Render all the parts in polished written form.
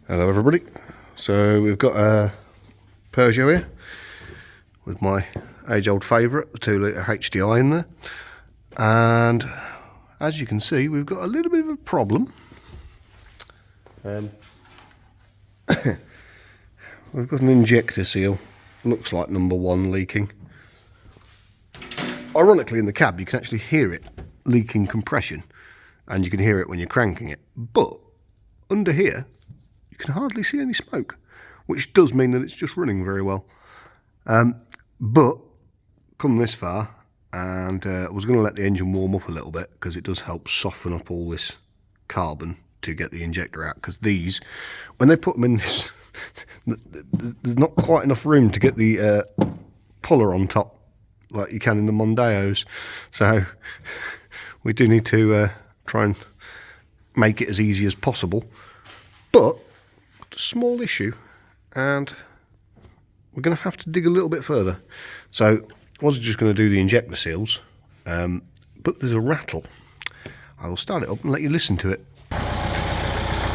Hello everybody. So we've got a Peugeot here with my age-old favourite, the 2-litre HDI in there, and as you can see we've got a little bit of a problem. We've got an injector seal, looks like number 1, leaking. Ironically, in the cab you can actually hear it leaking compression, and you can hear it when you're cranking it, but under here you can hardly see any smoke, which does mean that it's just running very well. But come this far, and I was going to let the engine warm up a little bit because it does help soften up all this carbon to get the injector out, because these, when they put them in this, there's not quite enough room to get the puller on top like you can in the Mondeos, so we do need to try and make it as easy as possible. But a small issue, and we're going to have to dig a little bit further. So I was just going to do the injector seals, but there's a rattle. I will start it up and let you listen to it.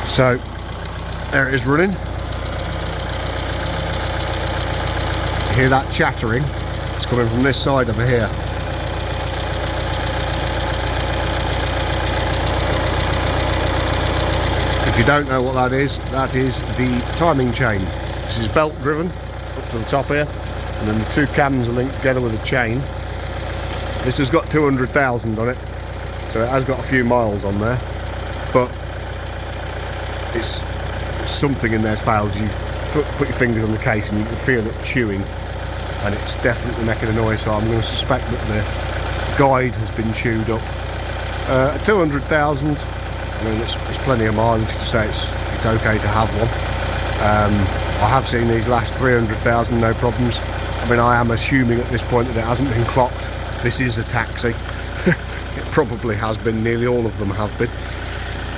So there it is running. You hear that chattering? It's coming from this side over here. If you don't know what that is the timing chain. This is belt driven up to the top here, and then the two cams are linked together with a chain. This has got 200,000 on it, so it has got a few miles on there, but it's something in there's failed. You put your fingers on the case and you can feel it chewing, and it's definitely making a noise, so I'm going to suspect that the guide has been chewed up. 200,000, I mean, it's plenty of mileage to say it's okay to have one. I have seen these last 300,000, no problems. I mean, I am assuming at this point that it hasn't been clocked. This is a taxi. It probably has been, nearly all of them have been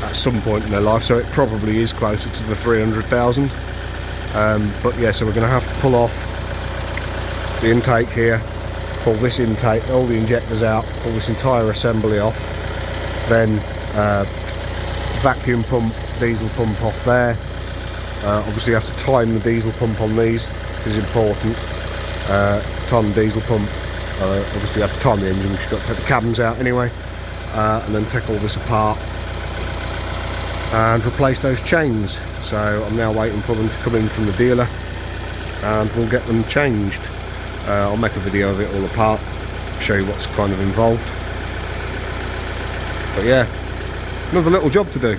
at some point in their life, so it probably is closer to the 300,000. But yeah, so we're going to have to pull off the intake here, pull this intake, all the injectors out, pull this entire assembly off, then vacuum pump, diesel pump off there. Obviously you have to time the diesel pump on these, which is important. Time the diesel pump, obviously you have to time the engine, which you've got to take the cabins out anyway, and then take all this apart and replace those chains. So I'm now waiting for them to come in from the dealer and we'll get them changed. I'll make a video of it all apart, show you what's kind of involved. But yeah, another little job to do.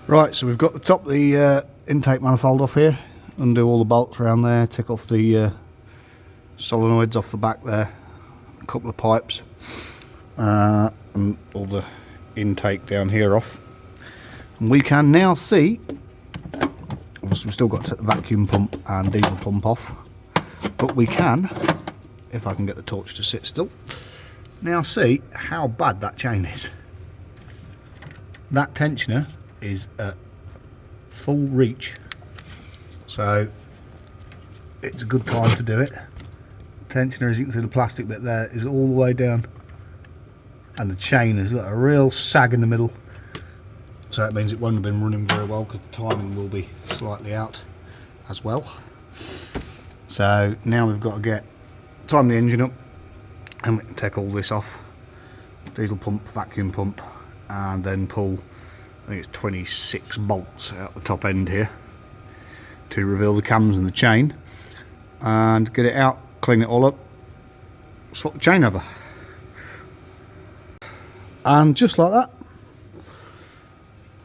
Right, so we've got the top of the intake manifold off here, undo all the bolts around there, take off the solenoids off the back there, a couple of pipes, and all the intake down here off. And we can now see, obviously we've still got to take the vacuum pump and diesel pump off, but we can, if I can get the torch to sit still, now see how bad that chain is. That tensioner is at full reach, so it's a good time to do it. Tensioner, as you can see, the plastic bit there is all the way down, and the chain has got a real sag in the middle, so that means it won't have been running very well because the timing will be slightly out as well. So now we've got to time the engine up, and we can take all this off, diesel pump, vacuum pump, and then pull, I think it's 26 bolts out the top end here to reveal the cams and the chain, and get it out, clean it all up, swap the chain over, and just like that,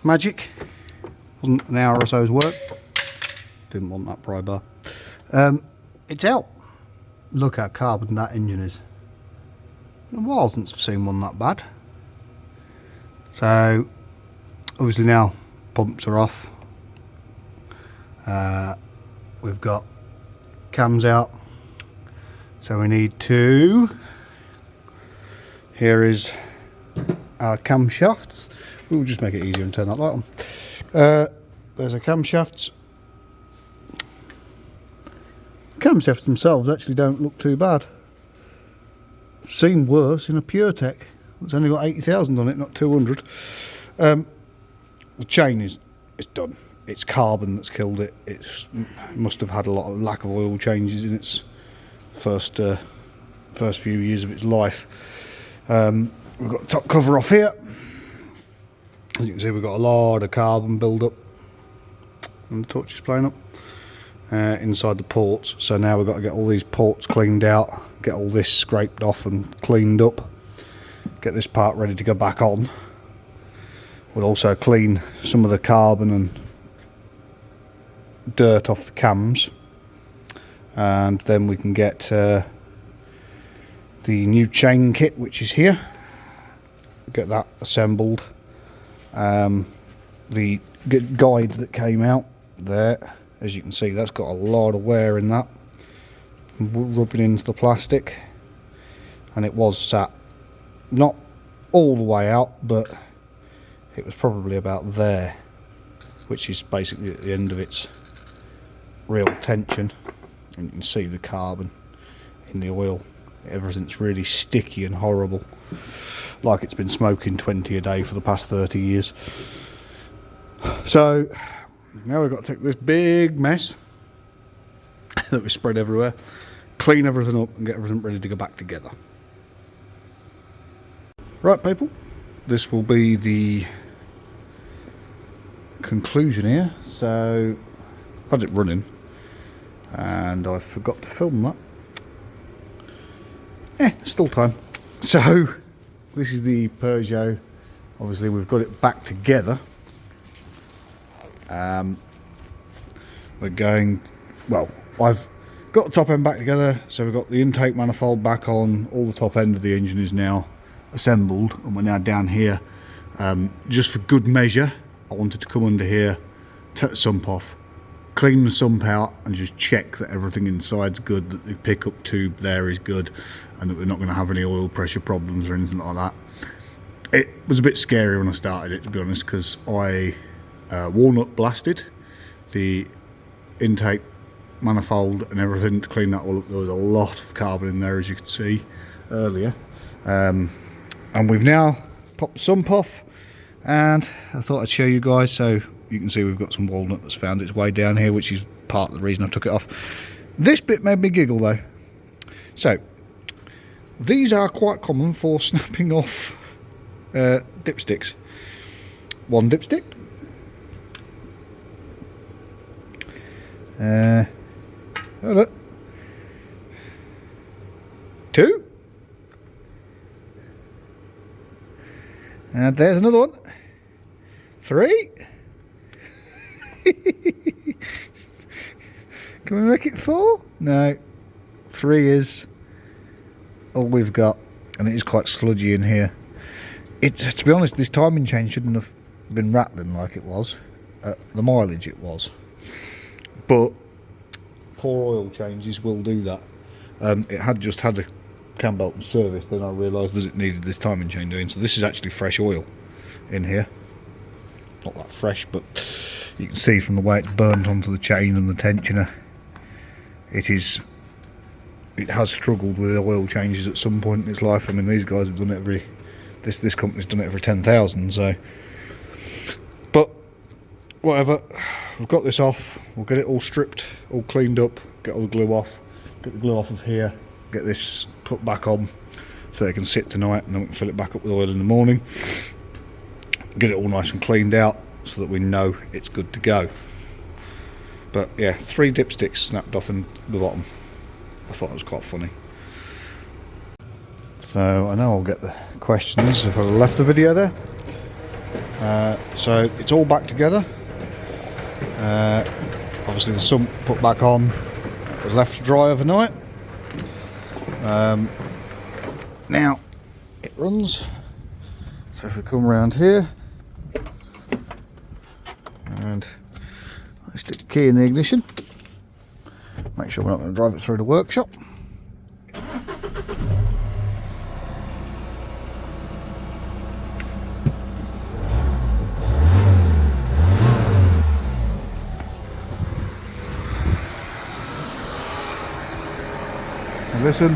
magic. Wasn't an hour or so's work. Didn't want that pry bar. It's out. Look how carbon that engine is. It's been a while since I've seen one that bad. So obviously now pumps are off. We've got cams out, so we need to, here is our camshafts. We'll just make it easier and turn that light on. There's our camshafts. Camshafts themselves actually don't look too bad. I've seen worse in a PureTech. It's only got 80,000 on it, not 200. The chain is it's done. It's carbon that's killed it. It must have had a lot of lack of oil changes in its first few years of its life. We've got the top cover off here. As you can see, we've got a lot of carbon build up, and the torch is playing up inside the ports. So now we've got to get all these ports cleaned out, get all this scraped off and cleaned up, get this part ready to go back on. We'll also clean some of the carbon and dirt off the cams, and then we can get the new chain kit, which is here, get that assembled. The guide that came out there, as you can see, that's got a lot of wear in that, rubbing into the plastic, and it was sat not all the way out, but it was probably about there, which is basically at the end of its real tension, and you can see the carbon in the oil. Everything's really sticky and horrible, like it's been smoking 20 a day for the past 30 years. So now we've got to take this big mess that we spread everywhere, clean everything up and get everything ready to go back together. Right people, this will be the conclusion here. So I've had it running and I forgot to film that. Still time. So this is the Peugeot. Obviously we've got it back together. We're going, well, I've got the top end back together, so we've got the intake manifold back on, all the top end of the engine is now assembled, and we're now down here. Just for good measure, I wanted to come under here, take the sump off, clean the sump out and just check that everything inside's good, that the pickup tube there is good, and that we're not going to have any oil pressure problems or anything like that. It was a bit scary when I started it, to be honest, because I walnut blasted the intake manifold and everything to clean that all up. There was a lot of carbon in there, as you could see earlier, and we've now popped the sump off, and I thought I'd show you guys. So you can see we've got some walnut that's found its way down here, which is part of the reason I took it off. This bit made me giggle though. So these are quite common for snapping off dipsticks. One dipstick, look. Two, and there's another one. Three. Can we make it four? No, three is all we've got, and it is quite sludgy in here. To be honest, this timing chain shouldn't have been rattling like it was at the mileage it was, but poor oil changes will do that. It had just had a cam belt service, then I realised that it needed this timing chain doing. So this is actually fresh oil in here, not that fresh, but you can see from the way it's burnt onto the chain and the tensioner, it has struggled with oil changes at some point in its life. I mean, these guys have done it this company's done it every 10,000, so, but whatever, we've got this off, we'll get it all stripped, all cleaned up, get all the glue off, get the glue off of here, get this put back on so they can sit tonight, and then we can fill it back up with oil in the morning, get it all nice and cleaned out so that we know it's good to go. But yeah, 3 dipsticks snapped off in the bottom. I thought it was quite funny. So I know I'll get the questions if I left the video there. So it's all back together. Obviously the sump put back on, was left to dry overnight. Now it runs. So if we come around here and I stick the key in the ignition, make sure we're not going to drive it through the workshop. And listen,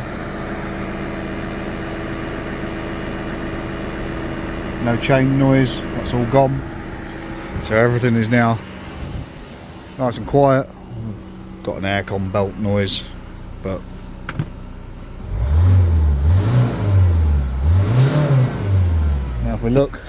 no chain noise, that's all gone. So everything is now nice and quiet. I've got an aircon belt noise, but now if we look,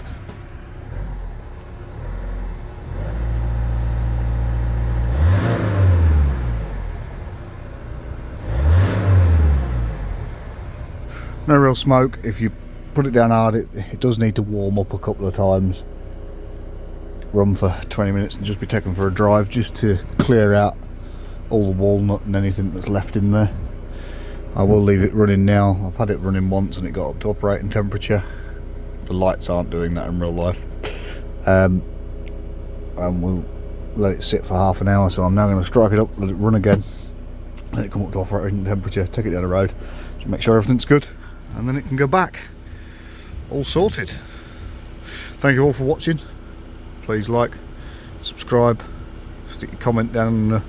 no real smoke. If you put it down hard, it does need to warm up a couple of times. Run for 20 minutes and just be taken for a drive just to clear out all the walnut and anything that's left in there. I will leave it running now. I've had it running once and it got up to operating temperature. The lights aren't doing that in real life. And we'll let it sit for half an hour, so I'm now going to strike it up, let it run again, let it come up to operating temperature, take it down the road, just make sure everything's good, and then it can go back all sorted. Thank you all for watching. Please like, subscribe, stick your comment down in the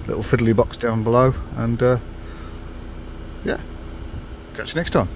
little fiddly box down below, and yeah, catch you next time.